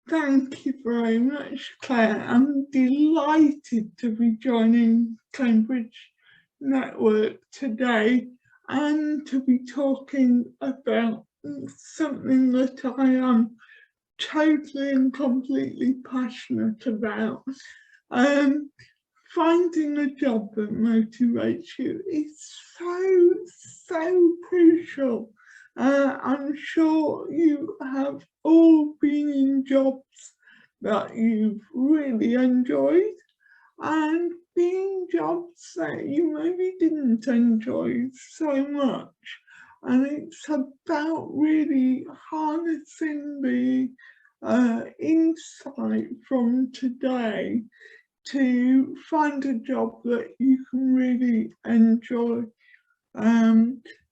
Thank you very much, Claire. I'm delighted to be joining Cambridge Network today and to be talking about something that I am totally and completely passionate about. Finding a job that motivates you is so crucial. I'm sure you have all been in jobs that you've really enjoyed and been jobs that you maybe didn't enjoy so much. And it's about really harnessing the insight from today to find a job that you can really enjoy.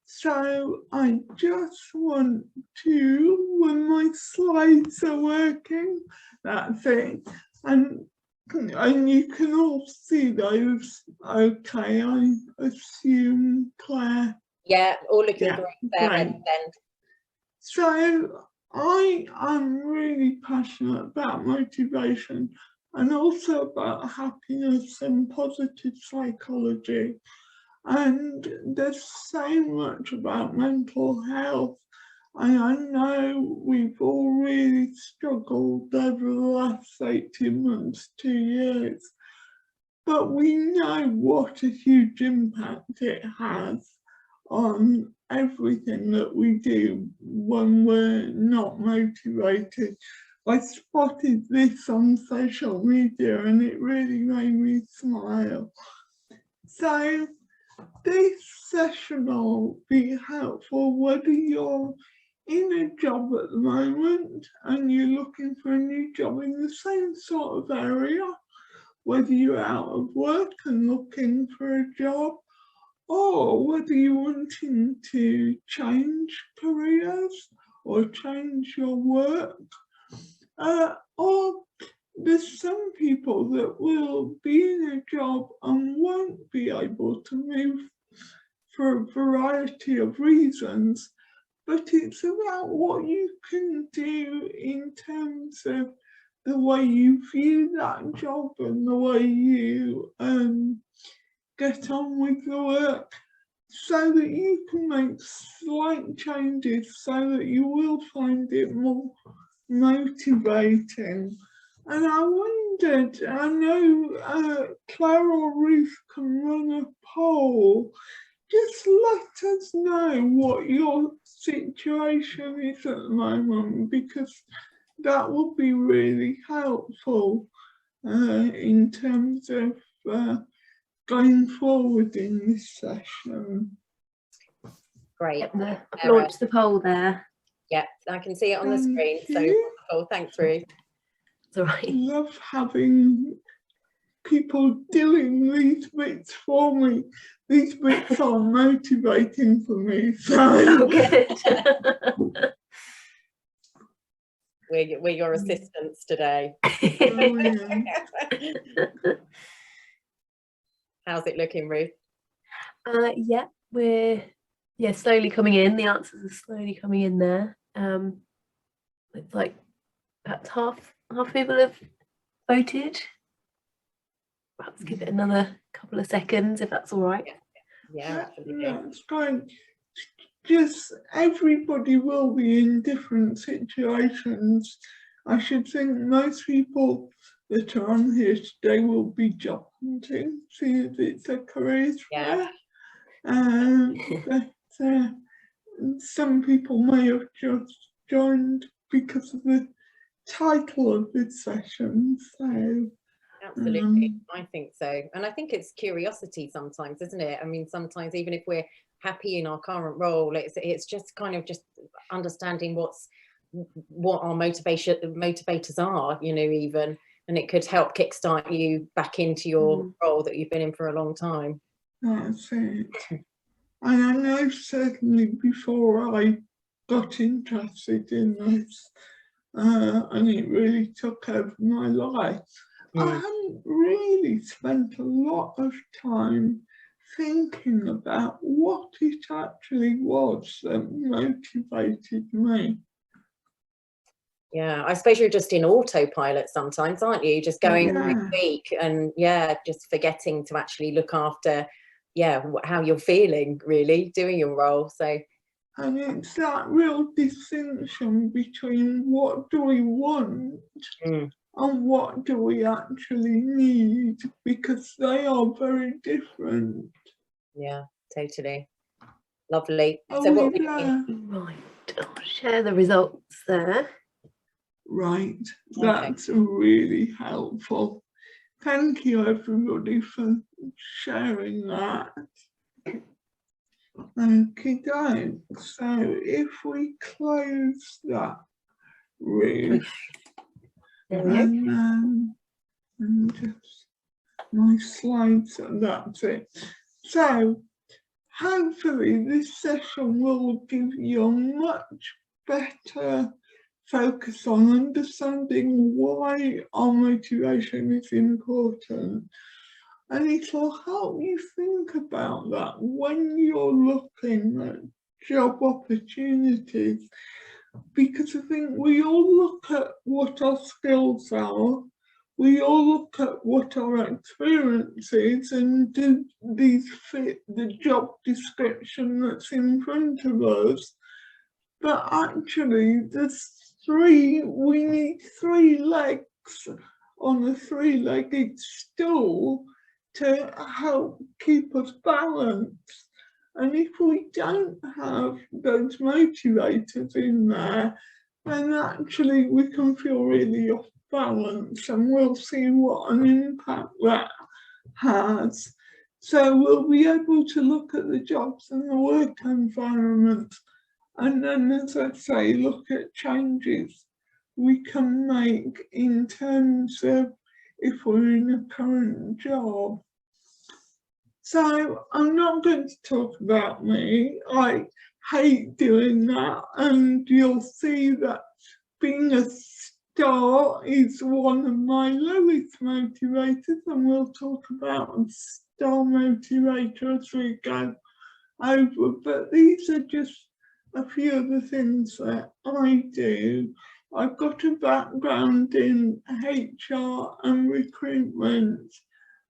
So I just want to, when my slides are working, that's it. And you can all see those, okay, I assume, Claire? Yeah, all looking great there. Great. So I am really passionate about motivation and also about happiness and positive psychology. And there's so much about mental health. And I know we've all really struggled over the last 18 months, 2 years. But we know what a huge impact it has on everything that we do when we're not motivated. I spotted this on social media and it really made me smile. So this session will be helpful whether you're in a job at the moment and you're looking for a new job in the same sort of area, whether you're out of work and looking for a job, or whether you're wanting to change careers or change your work, or there's some people that will be in a job and won't be able to move for a variety of reasons, but it's about what you can do in terms of the way you view that job and the way you get on with the work, so that you can make slight changes so that you will find it more motivating. And I wondered, I know Claire or Ruth can run a poll. Just let us know what your situation is at the moment, because that would be really helpful in terms of going forward in this session. Great. I've launched the poll there. Yeah, I can see it on the screen. So wonderful. Thanks, Ruth. It's all right. I love having people doing these bits for me. These bits are motivating for me. So good. We're your assistants today. How's it looking, Ruth? Yeah, we're slowly coming in. The answers are slowly coming in there. It's like perhaps half people have voted. Perhaps give it another couple of seconds if that's all right. Yeah, absolutely. That's great. Just everybody will be in different situations. I should think most people that are on here today will be job hunting, see if it's a careers fair. But some people may have just joined because of the title of this session. So absolutely, I think so. And I think it's curiosity sometimes, isn't it? I mean, sometimes even if we're happy in our current role, it's just kind of just understanding what our motivators are, you know, even, and it could help kickstart you back into your role that you've been in for a long time. That's it. And I know certainly before I got interested in this, and it really took over my life, I hadn't really spent a lot of time thinking about what it actually was that motivated me. Yeah, I suppose you're just in autopilot sometimes, aren't you? Just going Yeah. week and just forgetting to actually look after, how you're feeling, really, doing your role. So, and it's that real distinction between what do we want and what do we actually need, because they are very different. yeah, totally. Lovely. Are So we what there? Right, I'll share the results there. Right, that's really helpful. Thank you everybody for sharing that. Okay, so if we close that room, There we go. and just my slides, and that's it. So hopefully this session will give you a much better focus on understanding why our motivation is important, and it will help you think about that when you're looking at job opportunities, because I think we all look at what our skills are, we all look at what our experience is, and do these fit the job description that's in front of us. But actually we need 3 legs on a 3-legged stool to help keep us balanced. And if we don't have those motivators in there, then actually we can feel really off balance, and we'll see what an impact that has. So we'll be able to look at the jobs and the work environment, and then, as I say, look at changes we can make in terms of if we're in a current job. So I'm not going to talk about me. I hate doing that, and you'll see that being a star is one of my lowest motivators, and we'll talk about a star motivator as we go over. But these are just a few of the things that I do. I've got a background in HR and recruitment,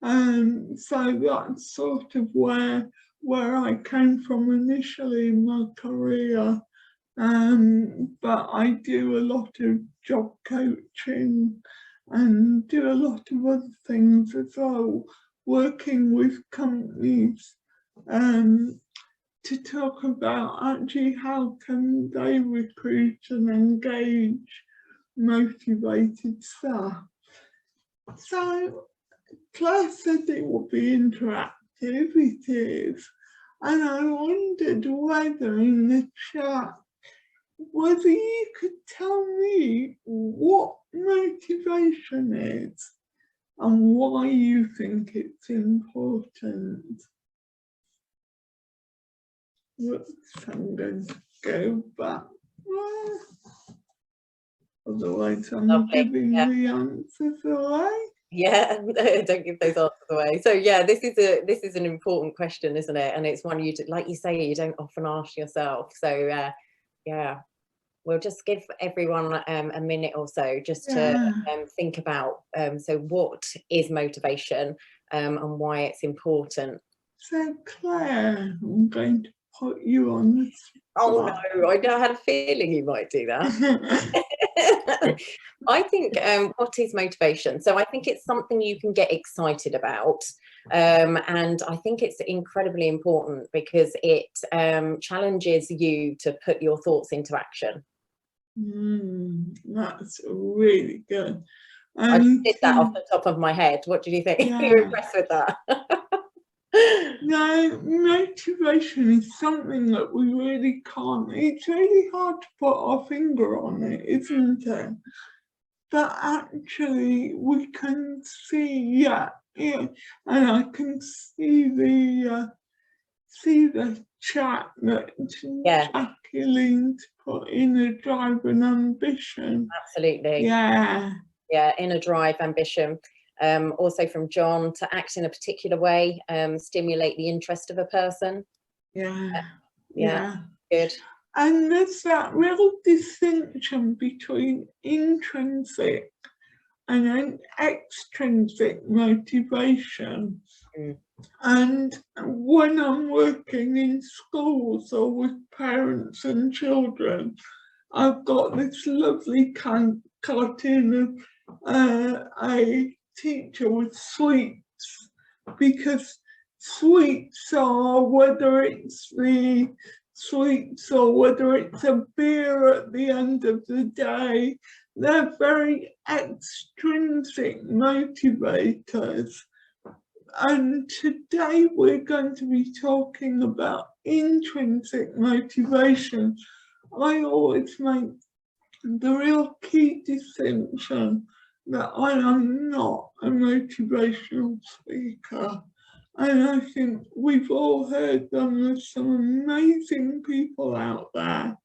so that's sort of where I came from initially in my career. But I do a lot of job coaching and do a lot of other things as well, working with companies to talk about actually how can they recruit and engage motivated staff. So Claire said it would be interactive, it is, and I wondered whether in the chat, whether you could tell me what motivation is and why you think it's important. Whoops, I'm going to go back. Otherwise I'm giving the answers away. Yeah, don't give those answers away. So this is an important question, isn't it? And it's one like you say, you don't often ask yourself. So we'll just give everyone a minute or so just to think about so what is motivation and why it's important. So Claire, I'm going to put you on the spot. Oh no, I had a feeling you might do that. I think what is motivation? So I think it's something you can get excited about, and I think it's incredibly important because it challenges you to put your thoughts into action. That's really good. I did that off the top of my head. What did you think? Yeah. You're impressed with that? No, motivation is something that we really can't, it's really hard to put our finger on it, isn't it? But actually we can see, and I can see the chat that Jacqueline's put in a drive and ambition. Absolutely. Yeah, inner drive, ambition. Also from John, to act in a particular way, stimulate the interest of a person. Yeah. Good. And there's that real distinction between intrinsic and an extrinsic motivation. And when I'm working in schools or with parents and children, I've got this lovely cartoon of a teacher with sweets, because sweets are, whether it's the sweets or whether it's a beer at the end of the day, they're very extrinsic motivators. And today we're going to be talking about intrinsic motivation. I always make the real key distinction that I am not a motivational speaker. And I think we've all heard them. There's some amazing people out there.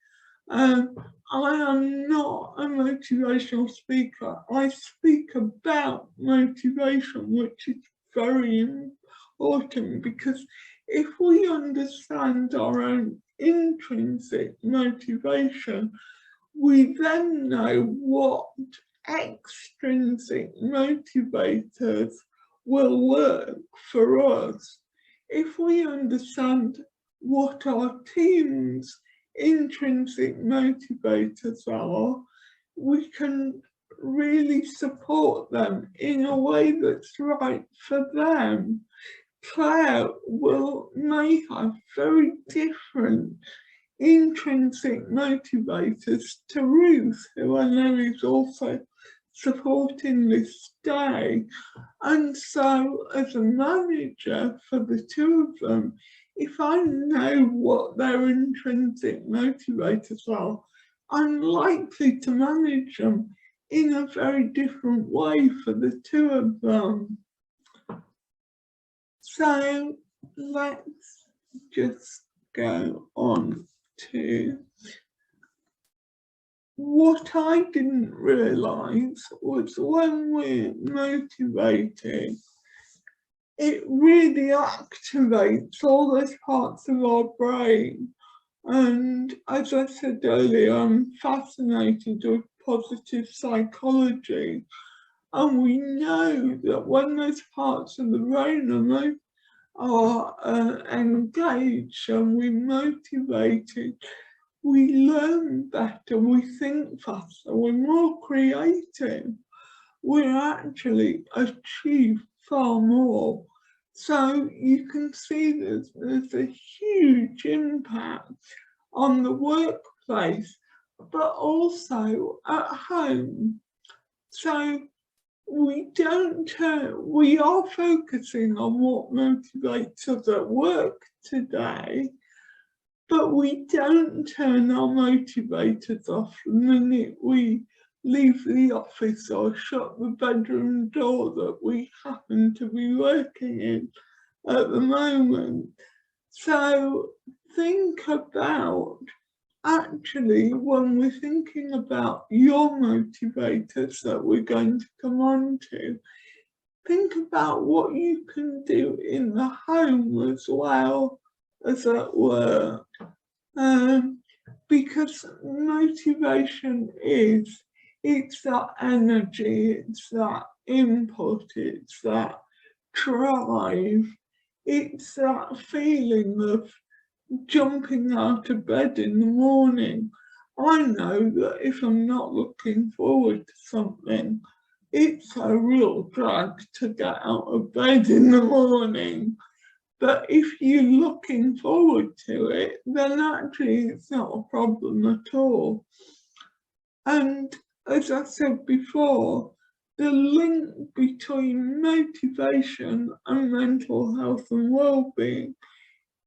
I am not a motivational speaker. I speak about motivation, which is very important, because if we understand our own intrinsic motivation, we then know what extrinsic motivators will work for us. If we understand what our team's intrinsic motivators are, we can really support them in a way that's right for them. Claire may have very different intrinsic motivators to Ruth, who I know is also supporting this day. And so as a manager for the two of them, if I know what their intrinsic motivators are, I'm likely to manage them in a very different way for the two of them. So let's just go on to what I didn't realise was when we're motivated, it really activates all those parts of our brain. And as I said earlier, I'm fascinated with positive psychology. And we know that when those parts of the brain are engaged and we're motivated, we learn better, we think faster, we're more creative, we actually achieve far more. So you can see there's a huge impact on the workplace, but also at home. So we are focusing on what motivates us at work today, but we don't turn our motivators off the minute we leave the office or shut the bedroom door that we happen to be working in at the moment. So think about, actually, when we're thinking about your motivators that we're going to come on to, think about what you can do in the home as well as at work. Because motivation it's that energy, it's that input, it's that drive, it's that feeling of jumping out of bed in the morning. I know that if I'm not looking forward to something, it's a real drag to get out of bed in the morning. But if you're looking forward to it, then actually it's not a problem at all. And as I said before, the link between motivation and mental health and well-being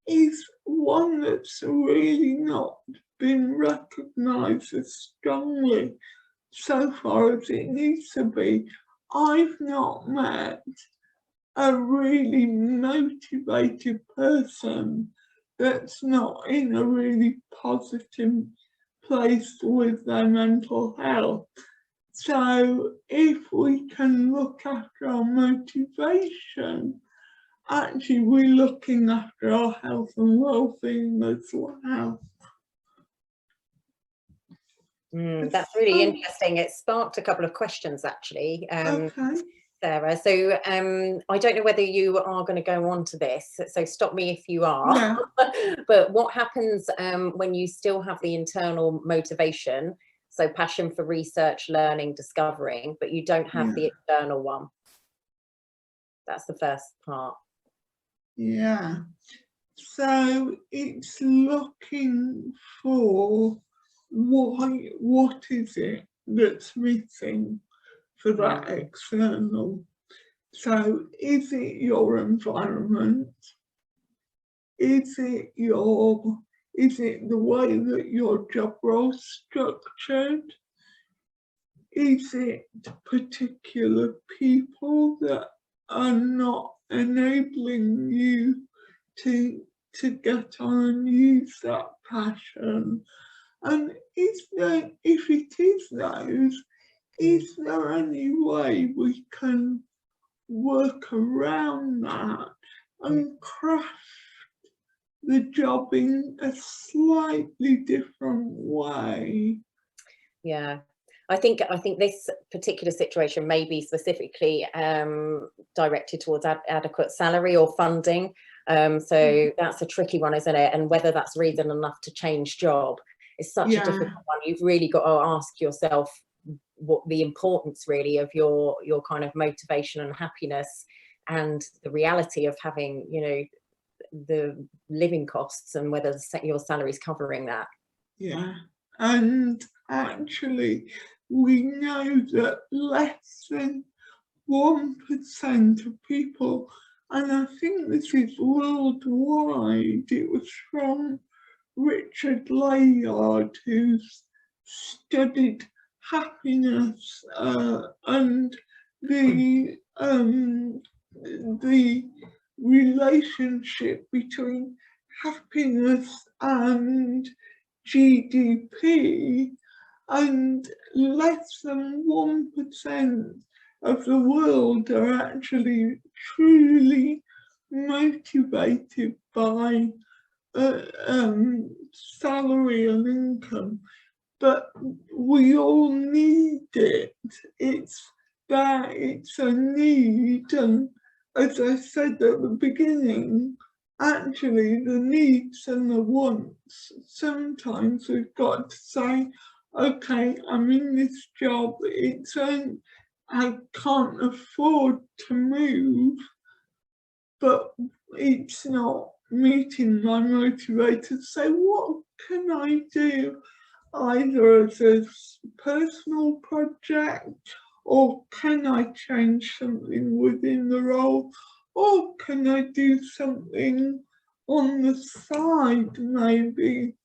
is one that's really not been recognised as strongly so far as it needs to be. I've not met a really motivated person that's not in a really positive place with their mental health. So if we can look after our motivation, actually we're looking after our health and well-being as well. That's really interesting. It sparked a couple of questions actually, Okay. Sarah. So I don't know whether you are going to go on to this, so stop me if you are. Yeah. But what happens when you still have the internal motivation, so passion for research, learning, discovering, but you don't have the external one? That's the first part. Yeah. So it's looking for what is it that's missing for that external. So is it your environment? Is it the way that your job role is structured? Is it particular people that are not enabling you to get on and use that passion? And if it is those, is there any way we can work around that and craft the job in a slightly different way? Yeah. I think this particular situation may be specifically directed towards adequate salary or funding. So that's a tricky one, isn't it? And whether that's reason enough to change job is such a difficult one. You've really got to ask yourself what the importance really of your kind of motivation and happiness, and the reality of having, you know, the living costs, and whether your salary is covering that. Yeah, and actually we know that less than 1% of people, and I think this is worldwide, it was from Richard Layard, who's studied happiness and the relationship between happiness and GDP, and less than 1% of the world are actually truly motivated by salary and income. But we all need it. It's there, it's a need, and as I said at the beginning, actually the needs and the wants, sometimes we've got to say, okay, I'm in this job, I can't afford to move, but it's not meeting my motivators. So what can I do, either as a personal project, or can I change something within the role, or can I do something on the side maybe?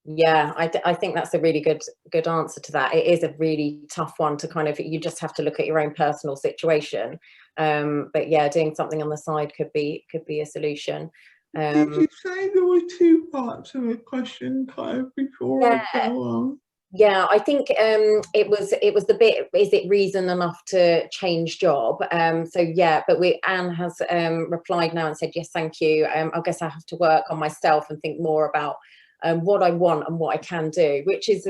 Yeah, I think that's a really good answer to that. It is a really tough one to kind of, you just have to look at your own personal situation. But yeah, doing something on the side could be a solution. Did you say there were two parts of the question, Claire, before I go on? Yeah, I think it was the bit, is it reason enough to change job? So yeah, but Anne has replied now and said, yes, thank you. I guess I have to work on myself and think more about what I want and what I can do, which is,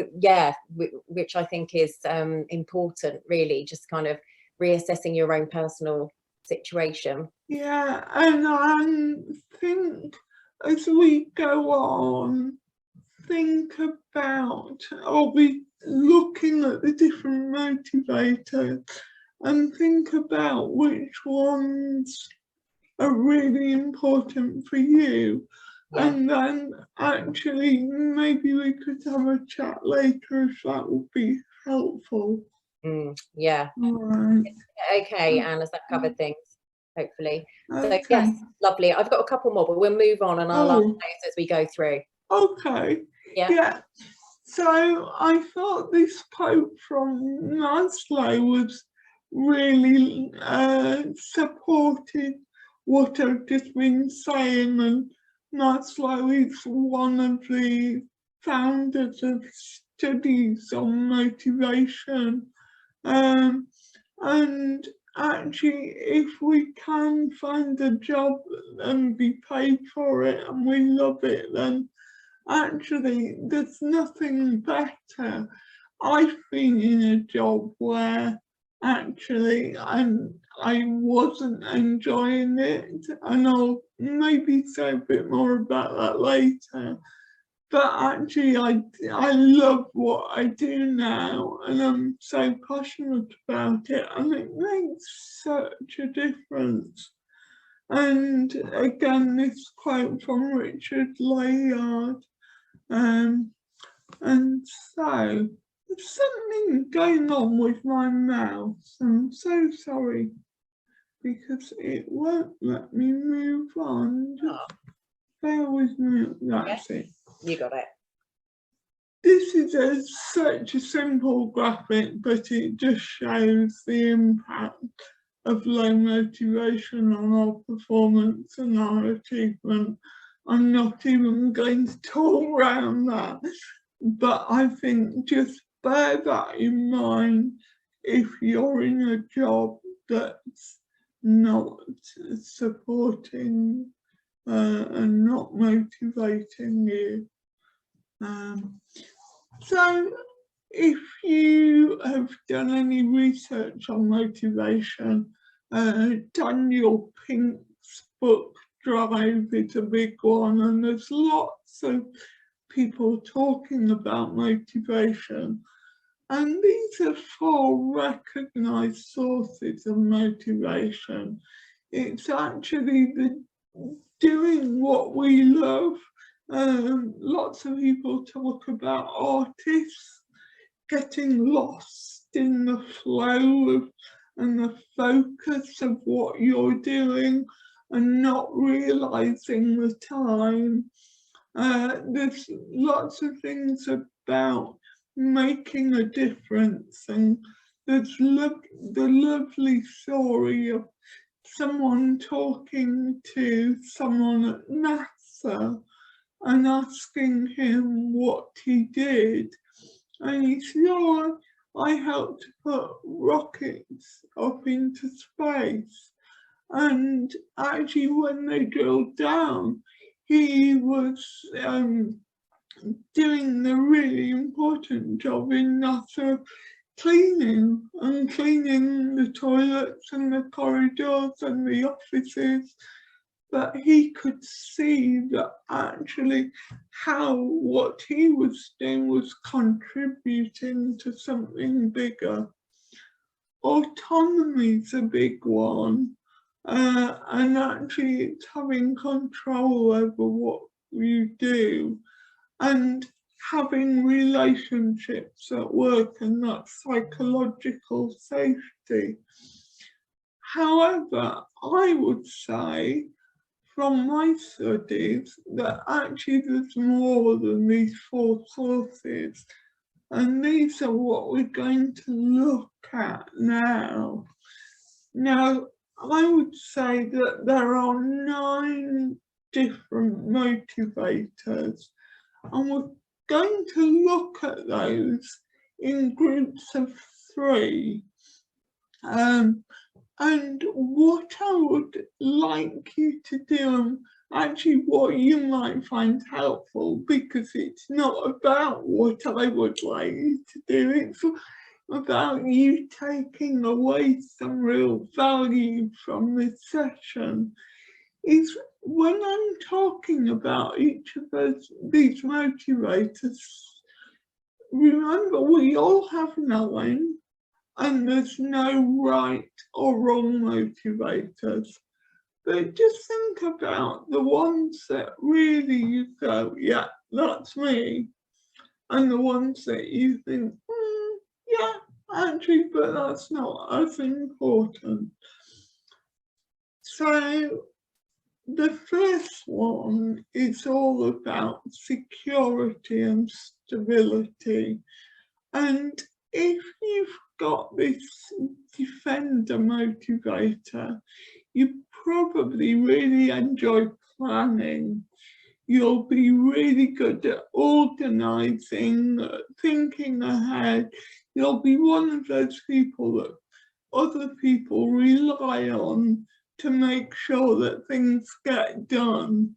which I think is important, really, just kind of reassessing your own personal situation. Yeah, and I think as we go on, think about, or be looking at the different motivators and think about which ones are really important for you. Yeah. And then actually maybe we could have a chat later if that would be helpful. Yeah. Right. Okay, Anne, has that covered things? Hopefully. Okay. So yes, lovely. I've got a couple more, but we'll move on and I'll answer those as we go through. Okay. Yeah. So I thought this quote from Maslow was really supported what I've just been saying, and Maslow is one of the founders of studies on motivation. And actually, if we can find a job and be paid for it and we love it, then actually there's nothing better. I've been in a job where actually I wasn't enjoying it, and I'll maybe say a bit more about that later. But actually I love what I do now, and I'm so passionate about it, and it makes such a difference. And again, this quote from Richard Layard, and so there's something going on with my mouse. I'm so sorry, because it won't let me move on. Just bear with me. That's it. You got it. This is such a simple graphic, but it just shows the impact of low motivation on our performance and our achievement. I'm not even going to talk around that, but I think just bear that in mind if you're in a job that's not supporting and not motivating you. So if you have done any research on motivation, Daniel Pink's book Drive is a big one, and there's lots of people talking about motivation, and these are 4 recognised sources of motivation. It's actually the doing what we love. Lots of people talk about artists getting lost in the flow of, and the focus of what you're doing and not realising the time. There's lots of things about making a difference, and there's the lovely story of someone talking to someone at NASA and asking him what he did. And he said, "Oh, I helped to put rockets up into space." And actually, when they drilled down, he was doing the really important job in NASA, cleaning the toilets and the corridors and the offices. But he could see that actually how what he was doing was contributing to something bigger. Autonomy is a big one, and actually it's having control over what you do and having relationships at work, and that psychological safety. However, I would say from my studies that actually there's more than these 4 sources, and these are what we're going to look at now. Now, I would say that there are 9 different motivators, and we're going to look at those in groups of 3. And what I would like you to do, and actually what you might find helpful, because it's not about what I would like you to do, it's about you taking away some real value from this session, is when I'm talking about each of these motivators, remember we all have 9. And there's no right or wrong motivators. But just think about the ones that really you go, yeah, that's me. And the ones that you think, yeah, actually, but that's not as important. So the first one is all about security and stability. And if you've got this defender motivator, you probably really enjoy planning. You'll be really good at organising, thinking ahead. You'll be one of those people that other people rely on to make sure that things get done.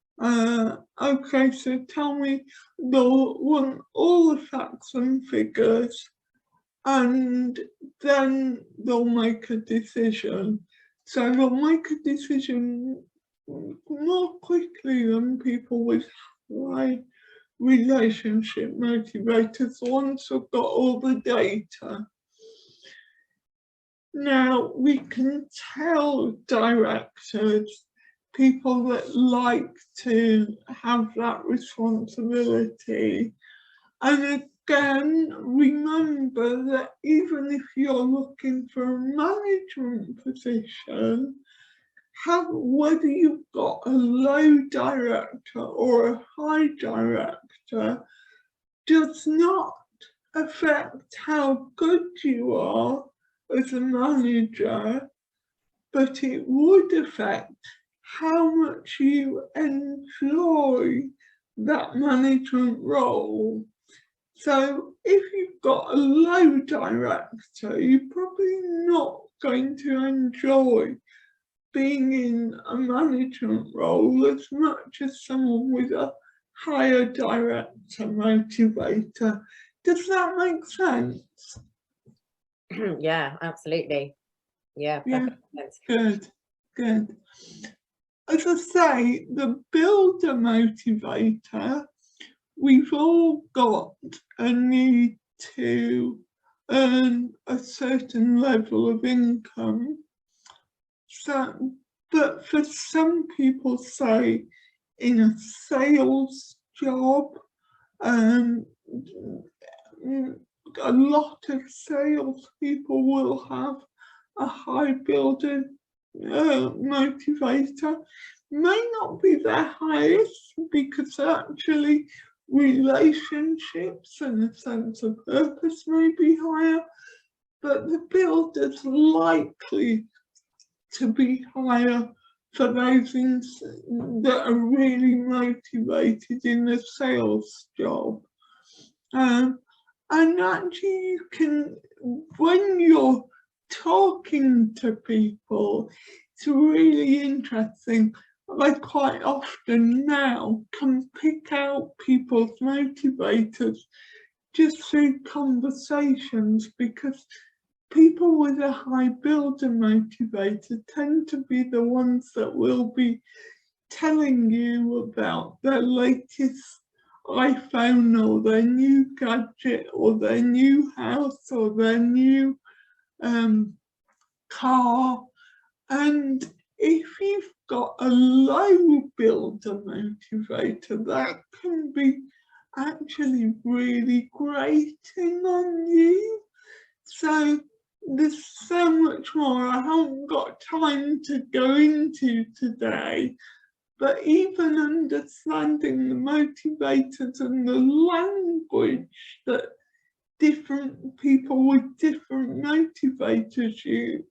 Okay, so tell me, they'll want all the facts and figures, and then they'll make a decision. So they'll make a decision more quickly than people with high relationship motivators once they've got all the data. Now, we can tell directors, people that like to have that responsibility. And again, remember that even if you're looking for a management position, whether you've got a low director or a high director does not affect how good you are as a manager, but it would affect how much you enjoy that management role. So if you've got a low director, you're probably not going to enjoy being in a management role as much as someone with a higher director motivator. Does that make sense? Yeah, absolutely. Yeah, perfect sense. Good. As I say, the builder motivator, we've all got a need to earn a certain level of income. So, but for some people, say in a sales job, a lot of salespeople will have a high builder motivator. May not be their highest because actually relationships and a sense of purpose may be higher, but the builder's likely to be higher for those that are really motivated in the sales job. And actually you can, when you're talking to people, it's really interesting. I quite often now can pick out people's motivators just through conversations, because people with a high builder motivator tend to be the ones that will be telling you about their latest iPhone or their new gadget or their new house or their new car. And if you've got a low builder motivator, that can be actually really grating on you. So there's so much more I haven't got time to go into today, but even understanding the motivators and the language that different people with different motivators use,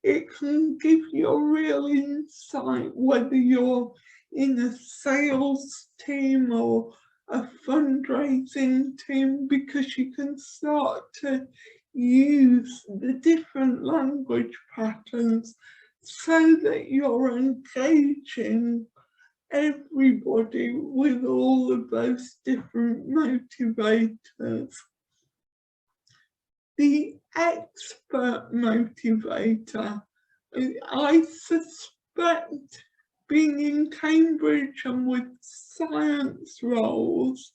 it can give you a real insight whether you're in a sales team or a fundraising team, because you can start to use the different language patterns so that you're engaging everybody with all of those different motivators. The expert motivator, I suspect, being in Cambridge and with science roles,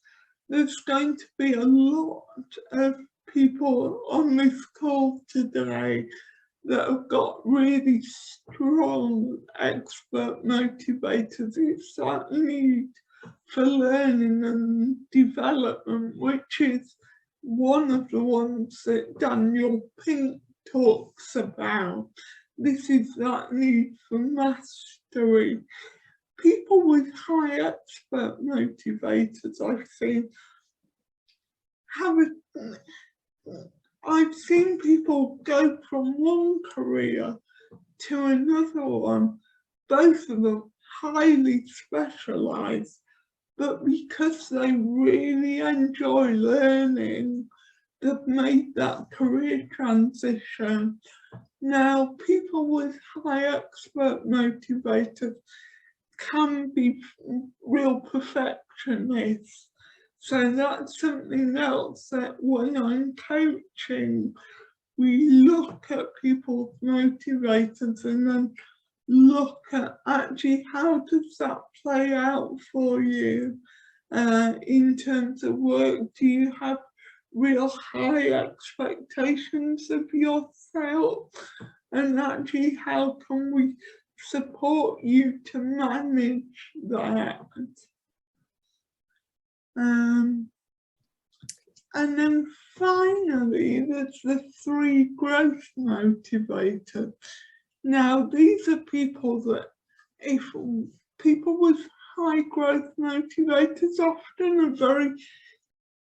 there's going to be a lot of people on this call today that have got really strong expert motivators. It's that need for learning and development, which is one of the ones that Daniel Pink talks about. This is that need for mastery. People with high expert motivators, I've seen people go from one career to another one, both of them highly specialised, but because they really enjoy learning, they've made that career transition. Now, people with high expert motivators can be real perfectionists. So that's something else that when I'm coaching, we look at people's motivators and then look at actually how does that play out for you in terms of work. Do you have real high expectations of yourself? And actually, how can we support you to manage that? And then finally, there's the 3 growth motivators. Now, these are people that, if people with high growth motivators often are very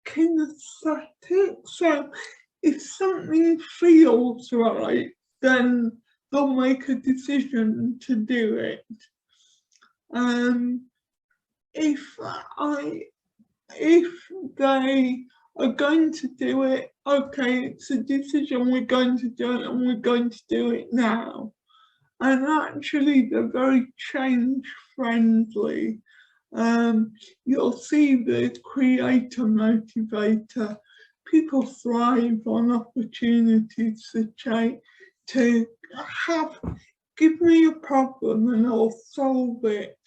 kinesthetic. So if something feels right, then they'll make a decision to do it. If they are going to do it, okay, it's a decision, we're going to do it and we're going to do it now. And actually they're very change friendly. You'll see the creator motivator. People thrive on opportunities to give me a problem and I'll solve it.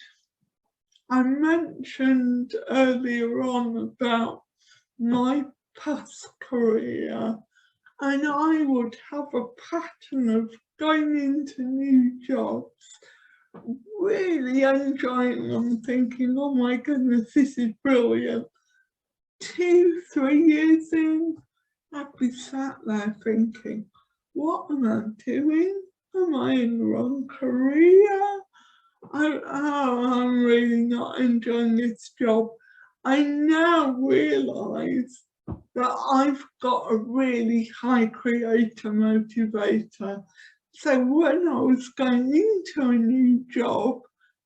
I mentioned earlier on about my past career, and I would have a pattern of going into new jobs, really enjoying them, thinking, oh my goodness, this is brilliant. 2-3 years in, I'd be sat there thinking, what am I doing? Am I in the wrong career? I'm really not enjoying this job. I now realise that I've got a really high creator motivator. So when I was going into a new job,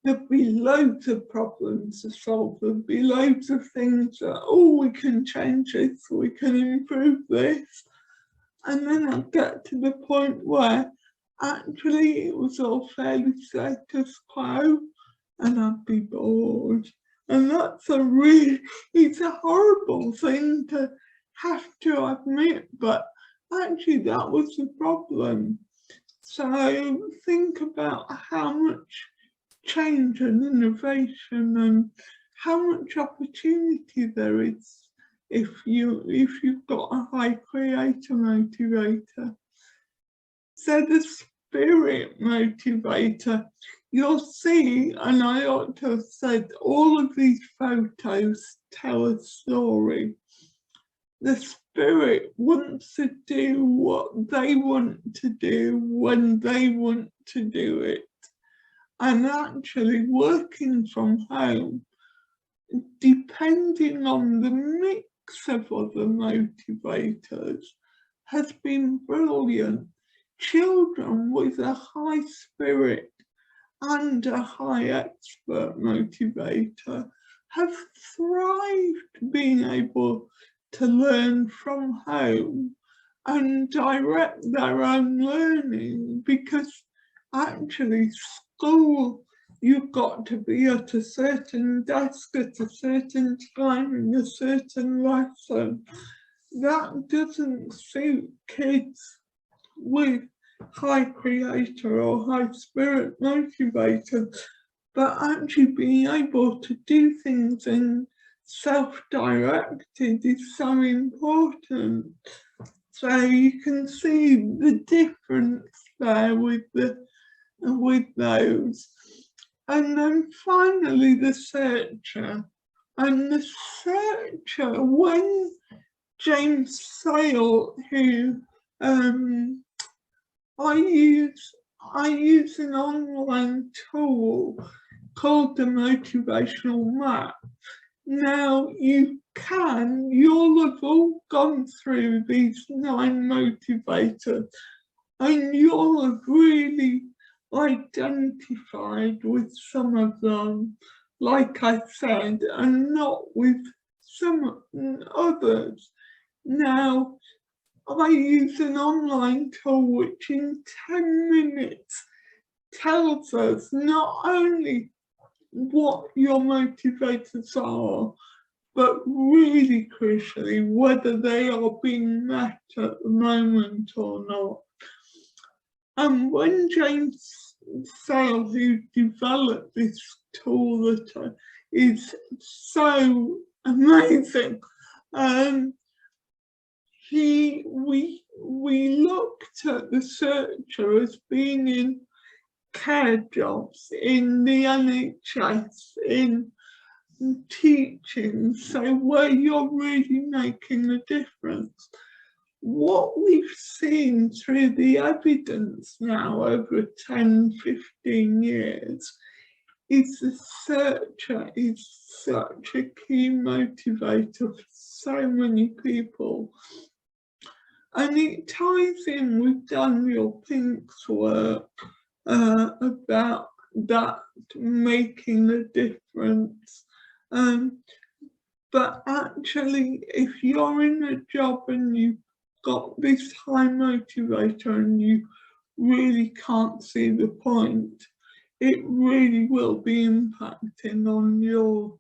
there'd be loads of problems to solve. There'd be loads of things that, oh, we can change this, we can improve this. And then I'd get to the point where actually it was all fairly status quo and I'd be bored. And that's it's a horrible thing to have to admit, but actually that was the problem. So think about how much change and innovation and how much opportunity there is if you've got a high creator motivator. So the spirit motivator, you'll see, and I ought to have said, all of these photos tell a story. The spirit wants to do what they want to do when they want to do it. And actually working from home, depending on the mix of other motivators, has been brilliant. Children with a high spirit and a high expert motivator have thrived being able to learn from home and direct their own learning, because actually school, you've got to be at a certain desk at a certain time in a certain lesson. That doesn't suit kids with high creator or high spirit motivator, but actually being able to do things in self-directed is so important. So you can see the difference there with those. And then finally the searcher. And the searcher, when James Sale, who I use an online tool called the Motivational Map. Now you'll have all gone through these 9 motivators and you'll have really identified with some of them, like I said, and not with some others. Now, I use an online tool which in 10 minutes tells us not only what your motivators are, but really crucially, whether they are being met at the moment or not. And when James Sale, who developed this tool that is so amazing, we looked at the searcher as being in care jobs, in the NHS, in teaching, so where you're really making a difference. What we've seen through the evidence now over 10, 15 years is the searcher is such a key motivator for so many people. And it ties in with Daniel Pink's work about that making a difference. But actually, if you're in a job and you've got this high motivator and you really can't see the point, it really will be impacting on your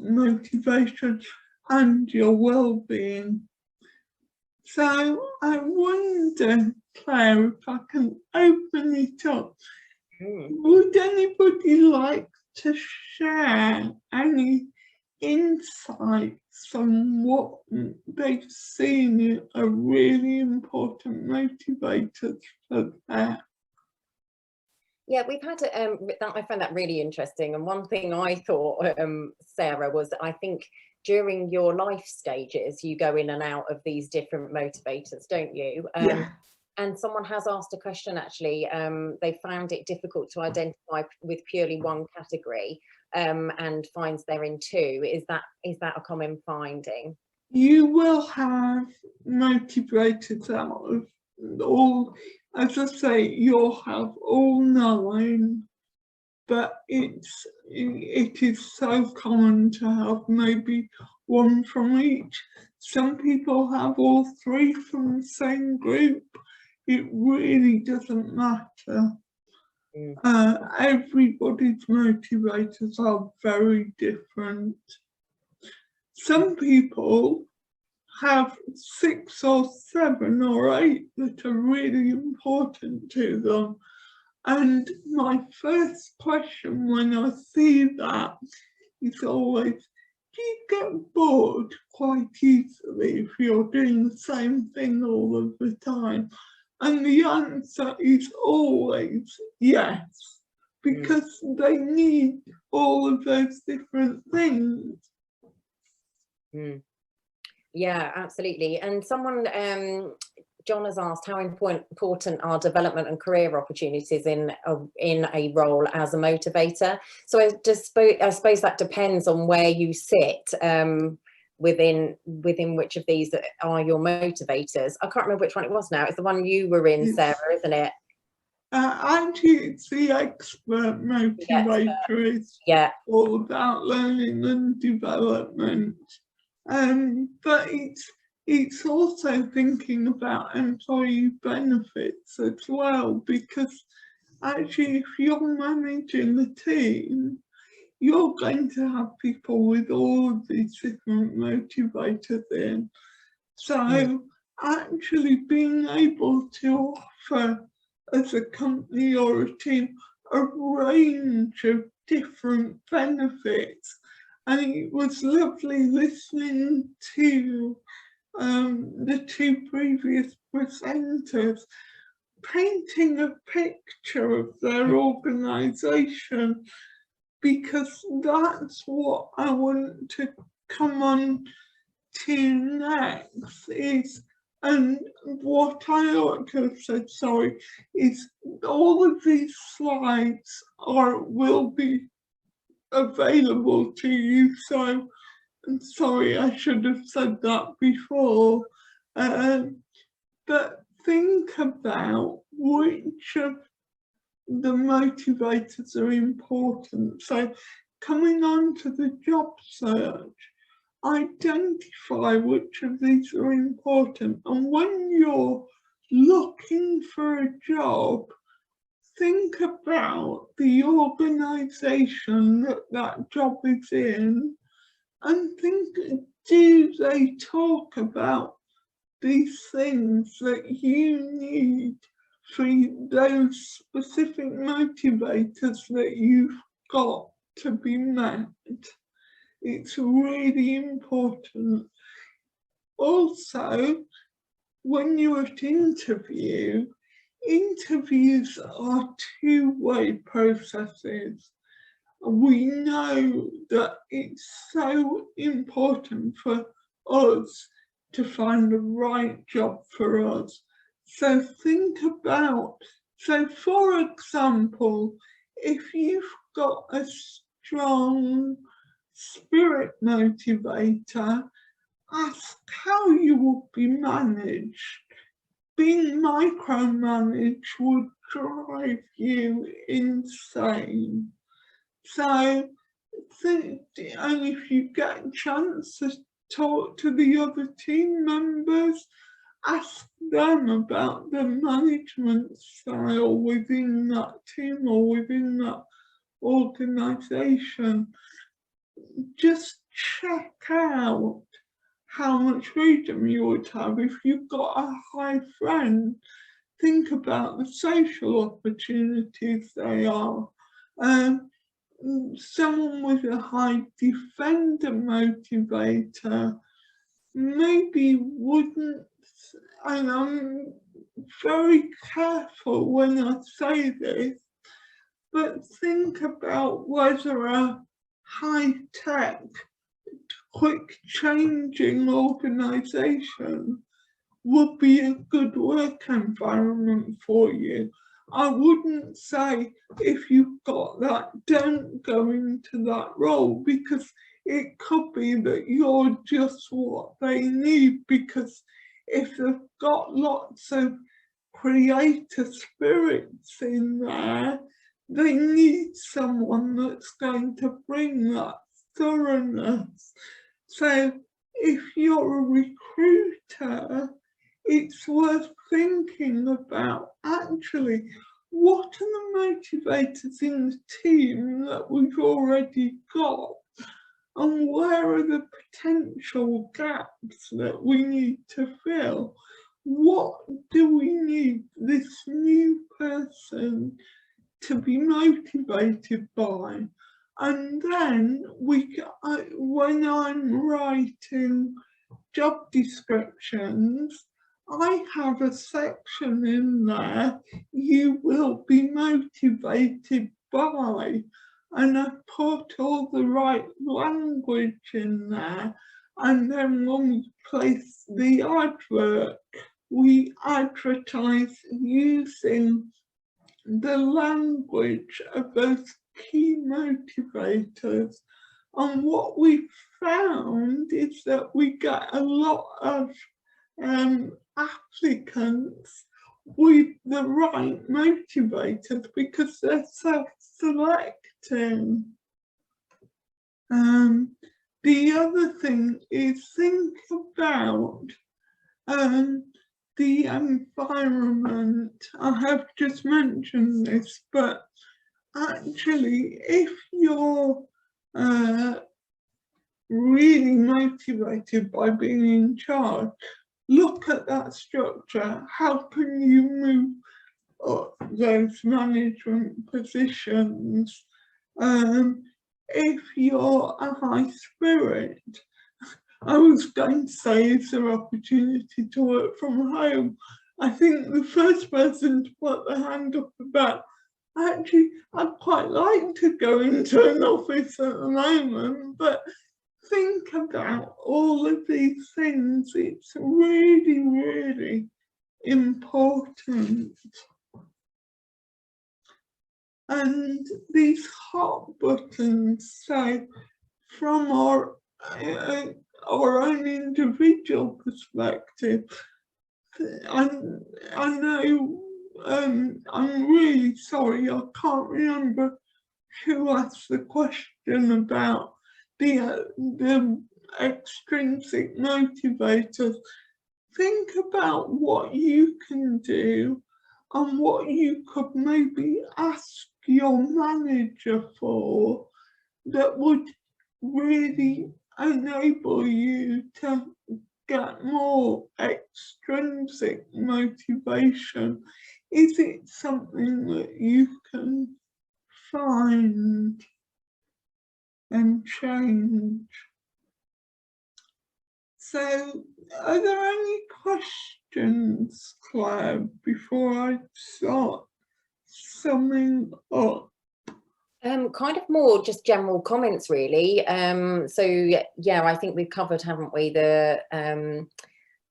motivation and your well-being. So I wonder, Claire, if I can open it up. Would anybody like to share any insights on what they've seen are really important motivators for that? Yeah, we've had I found that really interesting. And one thing I thought, Sarah, was I think during your life stages, you go in and out of these different motivators, don't you? Yeah. And someone has asked a question, actually. They found it difficult to identify with purely one category, and finds they're in two. Is that a common finding? You will have motivators out of all, as I say, you'll have all 9, but it is so common to have maybe one from each. Some people have all 3 from the same group. It really doesn't matter. Everybody's motivators are very different. Some people have 6 or 7 or 8 that are really important to them. And my first question when I see that is always, do you get bored quite easily if you're doing the same thing all of the time? And the answer is always yes, because they need all of those different things. Yeah, absolutely. And someone, John has asked, how important are development and career opportunities in a role as a motivator? So I suppose that depends on where you sit within which of these are your motivators. I can't remember which one it was now. It's the one you were in, Sarah, isn't it? Actually, it's the expert motivator. It's all about learning and development. But it's also thinking about employee benefits as well, because actually if you're managing the team, you're going to have people with all of these different motivators in. So actually being able to offer as a company or a team a range of different benefits. And it was lovely listening to the 2 previous presenters painting a picture of their organisation, because that's what I want to come on to next is, and what I ought to have said, sorry, is all of these slides will be available to you, so I'm sorry, I should have said that before, but think about which of the motivators are important. So coming on to the job search, identify which of these are important, and when you're looking for a job, think about the organisation that that job is in, and think, do they talk about these things that you need for those specific motivators that you've got to be met? It's really important. Also, when you're at interviews are two-way processes. We know that it's so important for us to find the right job for us. So think about, so for example, if you've got a strong spirit motivator, ask how you will be managed. Being micromanaged would drive you insane. So, and if you get a chance to talk to the other team members, ask them about the management style within that team or within that organisation. Just check out how much freedom you would have. If you've got a high friend, think about the social opportunities they are. Someone with a high defender motivator maybe wouldn't, and I'm very careful when I say this, but think about whether a high-tech, quick changing organisation would be a good work environment for you. I wouldn't say if you've got that, don't go into that role, because it could be that you're just what they need, because if they've got lots of creator spirits in there, they need someone that's going to bring that thoroughness. So if you're a recruiter, it's worth thinking about, actually, what are the motivators in the team that we've already got, and where are the potential gaps that we need to fill? What do we need this new person to be motivated by? And then when I'm writing job descriptions, I have a section in there, you will be motivated by, and I put all the right language in there. And then when we place the advert, we advertise using the language of those key motivators. And what we found is that we get a lot of applicants with the right motivators because they're self-selecting. The other thing is, think about the environment. I have just mentioned this, but actually, if you're really motivated by being in charge, look at that structure. How can you move up those management positions? If you're a high spirit, I was going to say, is there opportunity to work from home? I think the first person to put their hand up about, actually, I'd quite like to go into an office at the moment, but think about all of these things. It's really, really important. And these hot buttons, so from our own individual perspective, I know, I'm really sorry, I can't remember who asked the question about the extrinsic motivators. Think about what you can do and what you could maybe ask your manager for that would really enable you to get more extrinsic motivation? Is it something that you can find and change? So, are there any questions, Claire, before I start summing up? Kind of more just general comments, really. So yeah, I think we've covered, haven't we, the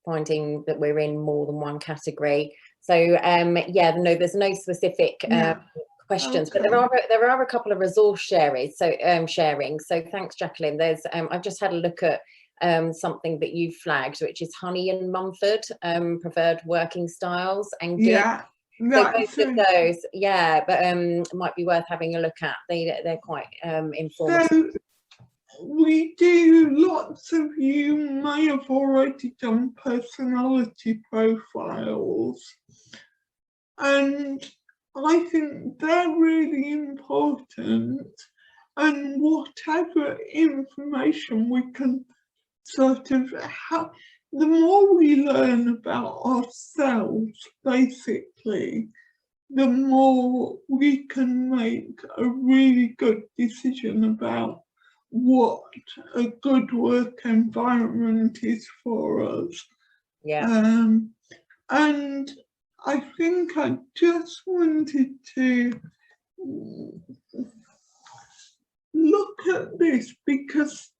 finding that we're in more than one category. So yeah, no, there's no specific questions, Okay. but there are a couple of resource sharing. So So thanks, Jacqueline. There's I've just had a look at something that you flagged, which is Honey and Mumford, preferred working styles, and Yeah. so both of those, yeah, but it might be worth having a look at. They're quite informative. So we do, lots of you may have already done personality profiles, and I think they're really important, and whatever information we can sort of have, the more we learn about ourselves, basically, the more we can make a really good decision about what a good work environment is for us. Yeah. And I think I just wanted to look at this because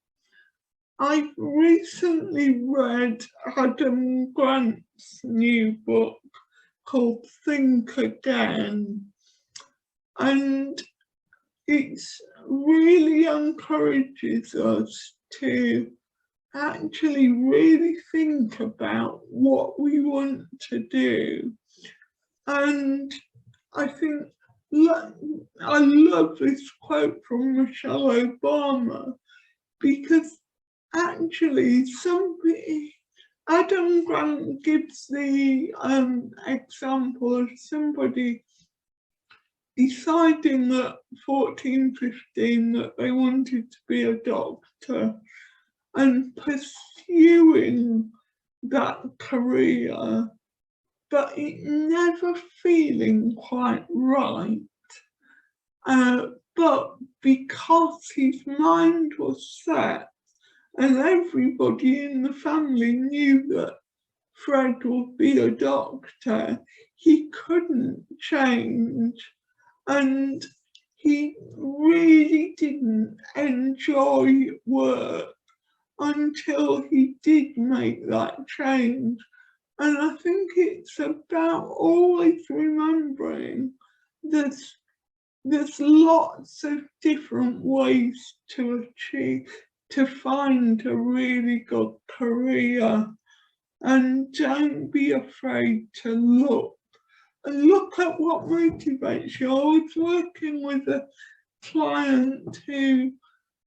I've recently read Adam Grant's new book called Think Again, and it really encourages us to actually really think about what we want to do. And I think, I love this quote from Michelle Obama, because actually Adam Grant gives the example of somebody deciding at 14, 15 that they wanted to be a doctor and pursuing that career, but it never feeling quite right. But because his mind was set and everybody in the family knew that Fred would be a doctor, he couldn't change, and he really didn't enjoy work until he did make that change. And I think it's about always remembering there's lots of different ways to find a really good career, and don't be afraid to look at what motivates you. I was working with a client who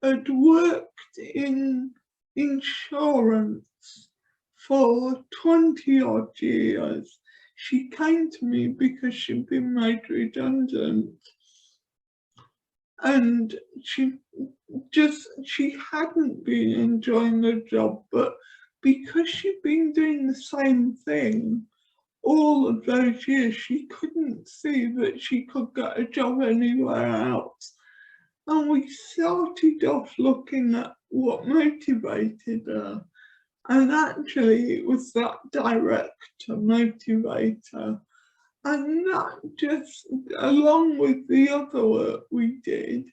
had worked in insurance for 20 odd years. She came to me because she'd been made redundant, and she hadn't been enjoying the job, but because she'd been doing the same thing all of those years, she couldn't see that she could get a job anywhere else. And we started off looking at what motivated her, and actually it was that director motivator. And that just, along with the other work we did,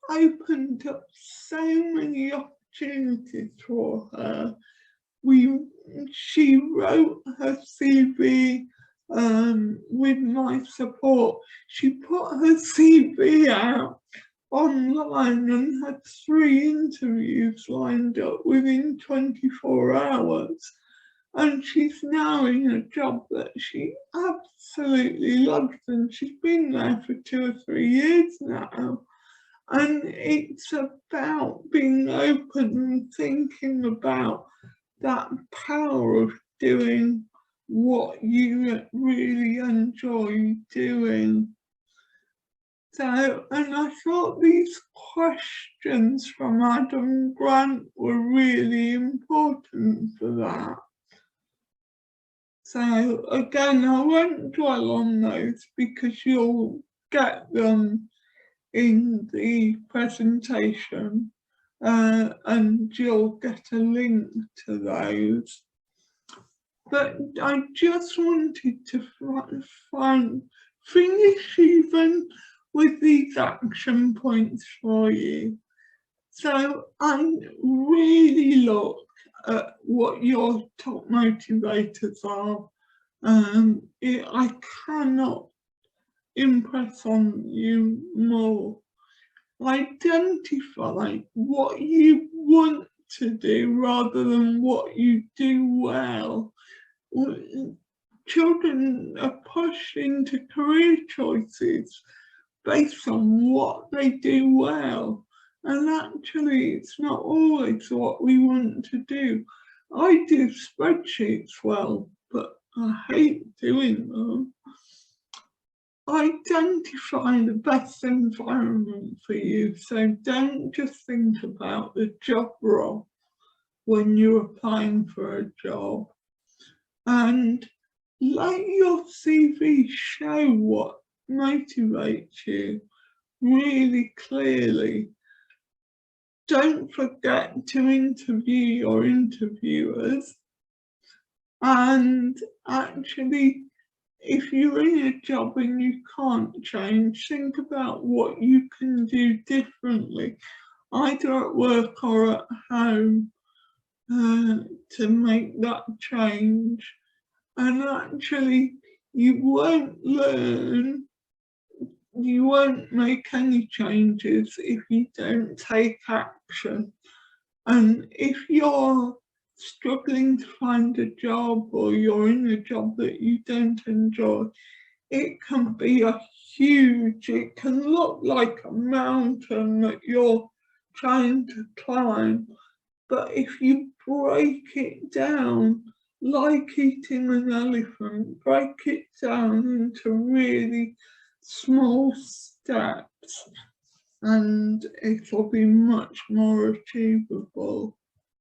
opened up so many opportunities for her. She wrote her CV with my support. She put her CV out online and had 3 interviews lined up within 24 hours. And she's now in a job that she absolutely loves, and she's been there for 2 or 3 years now. And it's about being open and thinking about that power of doing what you really enjoy doing. So, and I thought these questions from Adam Grant were really important for that. So again, I won't dwell on those because you'll get them in the presentation and you'll get a link to those. But I just wanted to finish even with these action points for you. So I really look at what your top motivators are. I cannot impress on you more. Identify what you want to do rather than what you do well. Children are pushed into career choices based on what they do well, and actually it's not always what we want to do. I do spreadsheets well, but I hate doing them. Identify the best environment for you, so don't just think about the job role when you're applying for a job, and let your CV show what motivates you really clearly. Don't forget to interview your interviewers, and actually, if you're in a job and you can't change, think about what you can do differently, either at work or at home, to make that change. And actually, you won't make any changes if you don't take action. And if you're struggling to find a job or you're in a job that you don't enjoy, it can be it can look like a mountain that you're trying to climb. But if you break it down, like eating an elephant, break it down into really small steps, and it will be much more achievable.